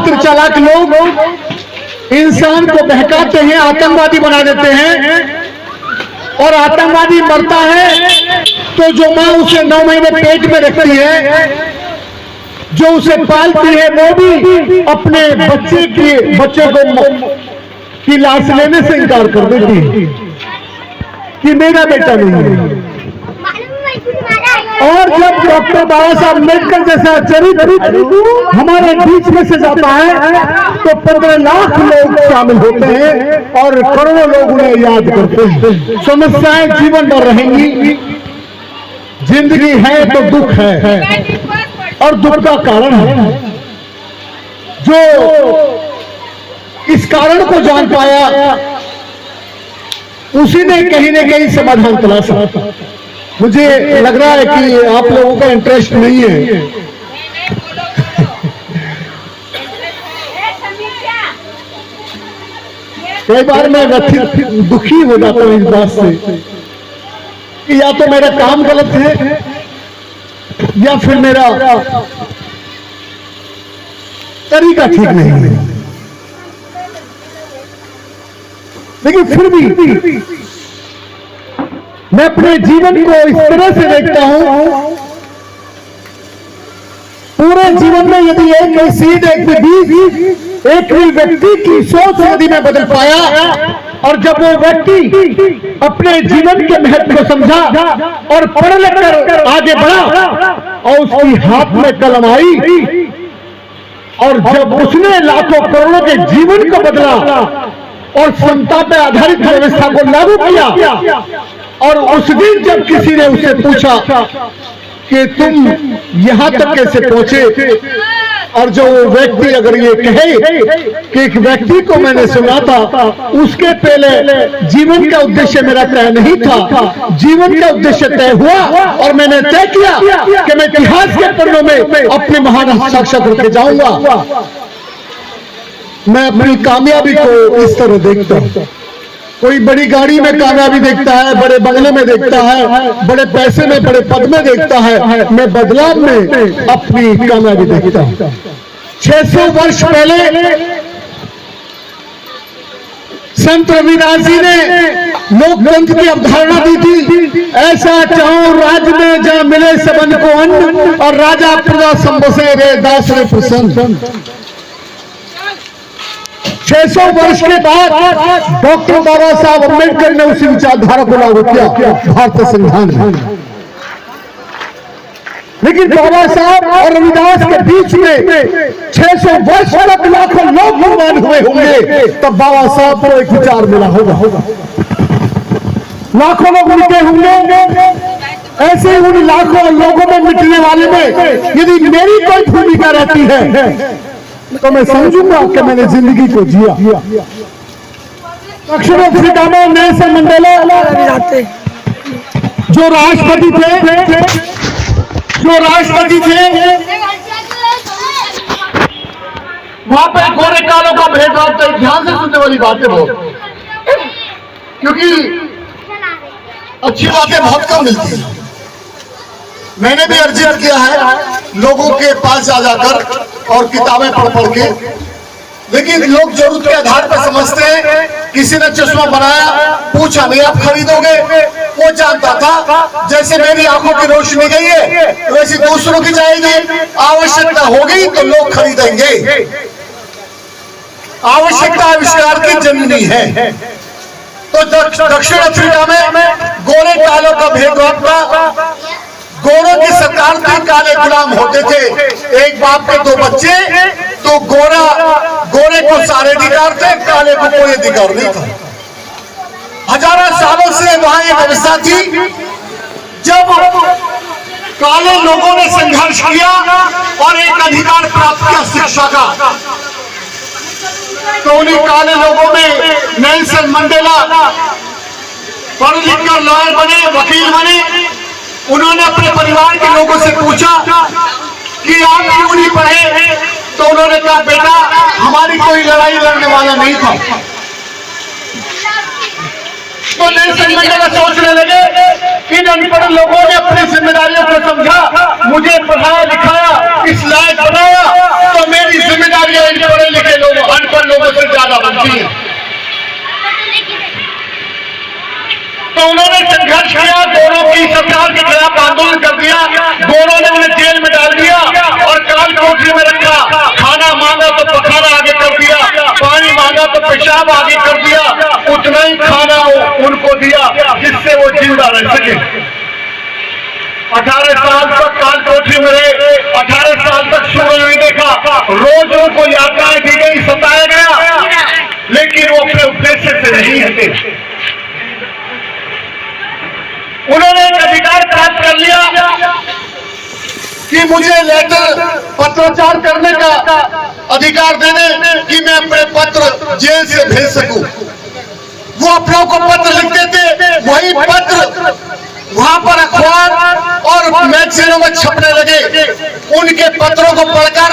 छात्र चालाक लोग इंसान को बहकाते हैं, आतंकवादी बना देते हैं, और आतंकवादी मरता है तो जो माँ उसे 9 महीने पेट में रखती है, जो उसे पालती है, वो भी अपने बच्चे को की लाश लेने से इनकार कर देती है कि मेरा बेटा नहीं है। और जब डॉक्टर बाबा साहब अम्बेडकर जैसा चरित्र हमारे बीच में से जाता है तो 15 लाख लोग शामिल होते हैं और करोड़ों लोग उन्हें याद करते हैं। समस्याएं जीवन भर रहेंगी, जिंदगी है तो दुख है, और दुख का कारण है। जो इस कारण को जान पाया उसी ने कहीं न कहीं समाधान तलाशा। मुझे लग रहा है कि आप लोगों का इंटरेस्ट नहीं है। कई बार मैं दुखी हो जाता हूं इस बात से कि या तो मेरा काम गलत है या फिर मेरा तरीका ठीक नहीं है। लेकिन फिर भी मैं अपने जीवन को इस तरह से देखता हूं, पूरे जीवन में यदि एक भी सीध, एक भी बीज, एक भी व्यक्ति की सोच यदि मैं बदल पाया, और जब वो व्यक्ति अपने जीवन के महत्व को समझा और पढ़ लिख कर आगे बढ़ा और उसकी हाथ में कलम आई, और जब उसने लाखों करोड़ों के जीवन को बदला और समता पर आधारित व्यवस्था को लागू किया, और उस दिन जब किसी ने उससे पूछा कि तुम यहां तक कैसे पहुंचे, और जो व्यक्ति अगर ये कहे कि एक व्यक्ति को मैंने सुना था, उसके पहले जीवन का उद्देश्य मेरा तय नहीं था, जीवन का उद्देश्य तय हुआ और मैंने तय किया कि मैं इतिहास के पन्नों में अपने महान हस्ताक्षर करके जाऊंगा। मैं अपनी कामयाबी को इस तरह देखता हूं। कोई बड़ी गाड़ी में कामयाबी देखता है, बड़े बंगले में देखता है, बड़े पैसे में, बड़े पद में देखता है। मैं बदलाव में अपनी कामयाबी देखता हूं। 600 वर्ष पहले संत रविदास जी ने लोकतंत्र की अवधारणा दी थी। ऐसा चाहो राज्य में जहां मिले सबन को अन्न, और राजा प्रजा संबसे रे दास रे प्रसन्न। 600 वर्ष के बाद डॉक्टर बाबा साहब अम्बेडकर ने उसी विचारधारा को लागू किया भारतीय संविधान में। लेकिन बाबा साहब और रविदास के बीच में 600 वर्ष तक लाखों लोग भगवान हुए होंगे, तब बाबा साहब को एक विचार मिला होगा। लाखों लोग मिलते होंगे। ऐसे उन लाखों लोगों में मिटने वाले में यदि मेरी कोई भूमिका रहती है तो मैं समझूंगा कि मैंने जिंदगी को जिया। दक्षिण अफ्रीका में नेल्सन मंडेला जो राष्ट्रपति थे, वहां पे गोरे कालों का भेदभाव था। ध्यान से सुनने वाली बातें बहुत, क्योंकि अच्छी बातें बहुत कम मिलती हैं। मैंने भी अर्जित किया है लोगों के पास जा जाकर और किताबें पढ़ के, लेकिन लोग जरूरत के आधार पर समझते हैं। किसी ने चश्मा बनाया, पूछा नहीं आप खरीदोगे, वो जानता था जैसे मेरी आंखों की रोशनी गई है वैसे दूसरों की जाएगी। आवश्यकता होगी तो लोग खरीदेंगे। आवश्यकता आविष्कार की जननी है। तो दक्षिण अफ्रीका में गोरे कालों का भेदभाव था। गोरों की सरकार थी, काले गुलाम होते थे। एक बाप के 2 बच्चे, तो गोरे को सारे अधिकार थे, काले को कोई अधिकार नहीं था। हजारों सालों से वहां ये व्यवस्था थी। जब काले लोगों ने संघर्ष किया और एक अधिकार प्राप्त किया शिक्षा का, तो उन्हीं काले लोगों में नेल्सन मंडेला पढ़ लिख कर लॉयर बने, वकील बने। उन्होंने अपने परिवार के लोगों से पूछा कि आप क्यों नहीं पढ़े, तो उन्होंने कहा बेटा हमारी कोई लड़ाई लड़ने वाला नहीं था। तो नेल्सन मंडेला सोचने लगे इन अनपढ़ लोगों ने अपनी जिम्मेदारियों को समझा, मुझे पढ़ाया लिखाया, इस लायक बनाया, तो मेरी जिम्मेदारियां इन तो उन्होंने संघर्ष किया, गोरों की सरकार के खिलाफ आंदोलन कर दिया, गोरों ने उन्हें जेल में डाल दिया और काल कोठरी में रखा। खाना मांगा तो पखाना आगे कर दिया, पानी मांगा तो पेशाब आगे कर दिया, उतना ही खाना उनको दिया जिससे वो जिंदा रह सके। 18 साल तक काल कोठरी में रहे, 18 साल तक सूर्य नहीं देखा, रोज उनको यात्राएं दी गई, सताया गया, लेकिन वो अपने उद्देश्य से नहीं हटे। उन्होंने एक अधिकार प्राप्त कर लिया कि मुझे लेटर पत्राचार करने का अधिकार देने कि मैं अपने पत्र जेल से भेज सकूं। वो अपनों को पत्र लिखते थे, वही पत्र वहां पर अखबार और मैगजीनों में छपने लगे। उनके पत्रों को पढ़कर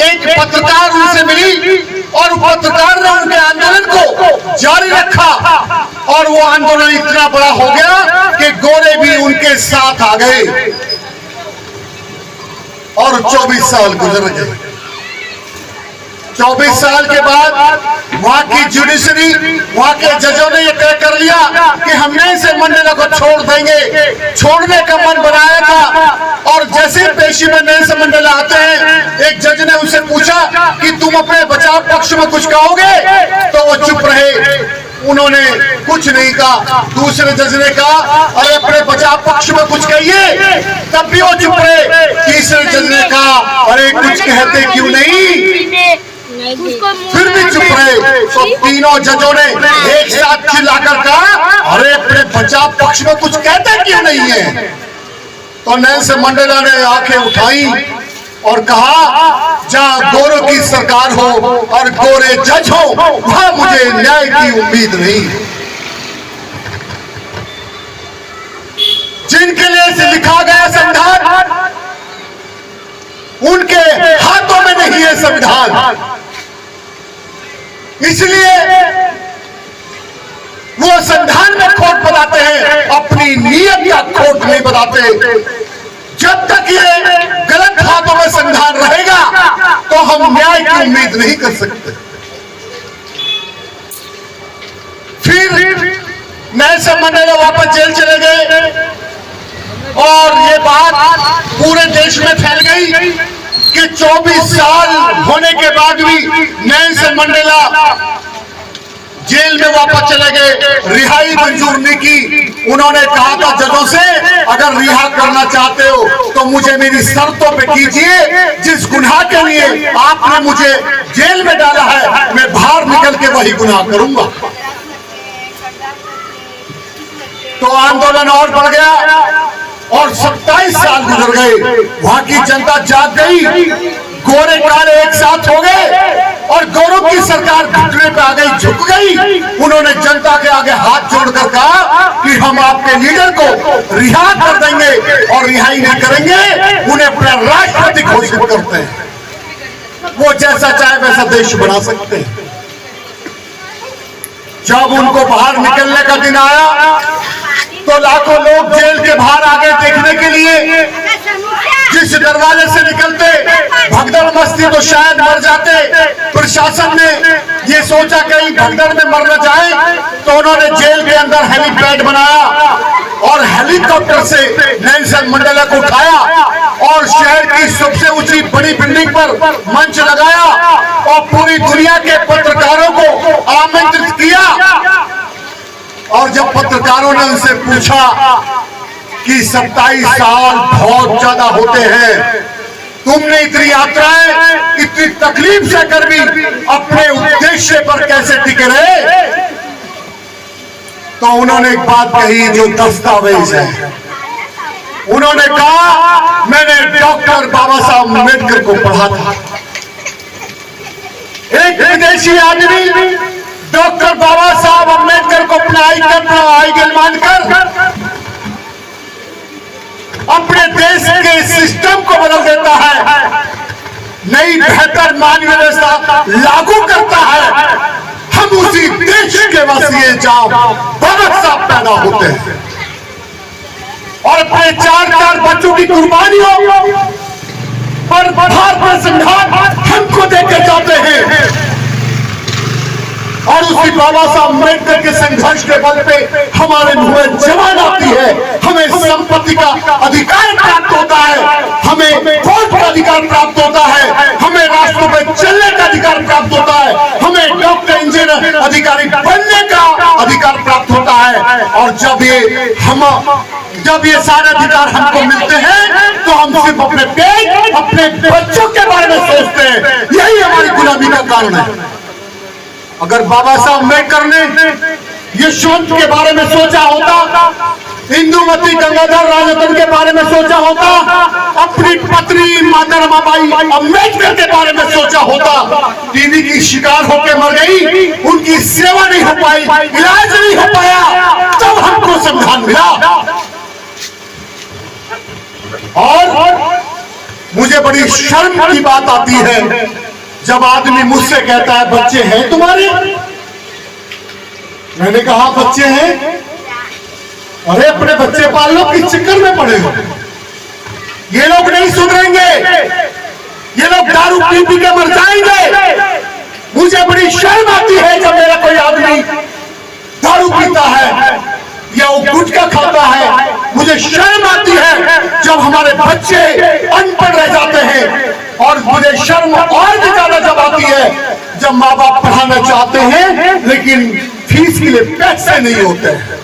एक पत्रकार उनसे मिली और पत्रकार ने उनके आंदोलन को जारी रखा और वो आंदोलन इतना बड़ा हो गया कि गोरे भी उनके साथ आ गए और 24 साल गुजर गए। 24 साल के बाद वहां की जुडिशरी, वहां के जजों ने यह तय कर लिया कि हम नेल्सन मंडेला को छोड़ देंगे। छोड़ने का मन बनाया था और जैसे पेशी में नेल्सन मंडेला आते हैं, एक जज ने उनसे पूछा कि तुम अपने बचाव पक्ष में कुछ कहोगे, तो वो चुप रहे, उन्होंने कुछ नहीं कहा। दूसरे जज ने कहा अरे अपने बचाव पक्ष में कुछ कहिए, तब भी वो चुप रहे। तीसरे जज ने कहा अरे कुछ कहते क्यों नहीं, फिर भी चुप रहे। तो तीनों जजों ने एक साथ चिल्लाकर कहा अरे अपने बचाव पक्ष में कुछ कहते क्यों नहीं है। तो नेल्सन मंडेला ने आंखें उठाई और कहा जहां गोरों की सरकार हो और गोरे जज हो, वहां मुझे न्याय की उम्मीद नहीं। जिनके लिए लिखा गया संविधान, उनके हाथों में नहीं है संविधान, इसलिए वो संविधान में खोट बताते हैं, अपनी नीयत का खोट नहीं बताते। जब तक ये गलत हाथों में संविधान रहेगा तो हम न्याय की उम्मीद नहीं कर सकते। फिर नेल्सन मंडेला वापस जेल चले गए और ये बात पूरे देश में फैल गई कि 24 साल होने के बाद भी नेल्सन मंडेला जेल में वापस चले गए, रिहाई मंजूर नहीं की। उन्होंने कहा था जजों से अगर रिहा करना चाहते हो तो मुझे मेरी शर्तों पे कीजिए, जिस गुनाह के लिए आपने मुझे जेल में डाला है मैं बाहर निकल के वही गुनाह करूंगा। तो आंदोलन और बढ़ गया और 27 साल गुजर गए। वहां की जनता जाग गई, गोरे काले एक साथ हो गए और गोरों की सरकार घुटने पे आ गई, झुक गई। उन्होंने जनता के आगे हाथ जोड़कर कहा कि हम आपके लीडर को रिहा कर देंगे और रिहाई नहीं करेंगे, उन्हें अपना राष्ट्रपति घोषित करते हैं, वो जैसा चाहे वैसा देश बना सकते हैं। जब उनको बाहर निकलने का दिन आया तो लाखों लोग जेल के बाहर आ गए देखने के लिए। जिस दरवाजे से निकलते भगदड़ मस्ती तो शायद मर जाते। प्रशासन ने ये सोचा कहीं भगदड़ में मर न जाए, तो उन्होंने जेल के अंदर हेलीपैड बनाया और हेलीकॉप्टर से नेल्सन मंडेला को उठाया और शहर की सबसे ऊंची बड़ी बिल्डिंग पर मंच लगाया और पूरी दुनिया के पत्रकारों को आमंत्रित किया। और जब पत्रकारों ने उनसे पूछा कि 27 साल बहुत ज्यादा होते हैं, तुमने इतनी यात्राएं इतनी तकलीफ से कर भी अपने उद्देश्य पर कैसे टिके रहे, तो उन्होंने एक बात कही जो दस्तावेज है। उन्होंने कहा मैंने डॉक्टर बाबा साहब अम्बेडकर को पढ़ा था। एक विदेशी आदमी डॉक्टर बाबा साहब अम्बेडकर को अपना आइडल मानकर अपने देश के सिस्टम को बदल देता है, नई बेहतर मानवीय व्यवस्था लागू करता है। हम उसी देश के वसीले जहां भगत साहब पैदा होते हैं और अपने 4 बच्चों की कुर्बानियों पर भारत में संविधान हमको देके जाते हैं और उस उसी बाबा साहब अम्बेडकर के संघर्ष के बल पे हमारे मुंह में जवान आती है, हमें संपत्ति का अधिकार प्राप्त होता है, हमें वोट का अधिकार प्राप्त होता है, हमें रास्तों में चलने का अधिकार प्राप्त होता है, हमें डॉक्टर इंजीनियर अधिकारी बनने का अधिकार प्राप्त होता है। और जब ये सारे अधिकार हमको मिलते हैं तो हम सिर्फ अपने पेट, अपने बच्चों के बारे में सोचते हैं। यही हमारी गुलामी का कारण है। अगर बाबा साहब अम्बेडकर ने यशवंत के बारे में सोचा होता, इंदुमती गंगाधर राजन के बारे में सोचा होता, अपनी पत्नी माता रमाबाई अम्बेडकर के बारे में सोचा होता, टीबी की शिकार होकर मर गई, उनकी सेवा नहीं हो पाई, इलाज नहीं हो पाया, तब हमको संविधान मिला। और मुझे बड़ी शर्म की बात आती है जब आदमी मुझसे कहता है बच्चे हैं तुम्हारे। मैंने कहा बच्चे हैं? अरे अपने बच्चे पाल लो, किस चक्कर में पड़े हो? ये लोग नहीं सुधरेंगे, ये लोग दारू पी पी के मर जाएंगे। मुझे बड़ी शर्म आती है जब मेरा कोई आदमी दारू पीता है या वो गुटखा खाता है। मुझे शर्म आती है जब हमारे बच्चे अनपढ़ रह जाते हैं। और मुझे शर्म और भी ज्यादा जब आती है जब माँ बाप पढ़ाना चाहते हैं लेकिन फीस के लिए पैसे नहीं होते हैं।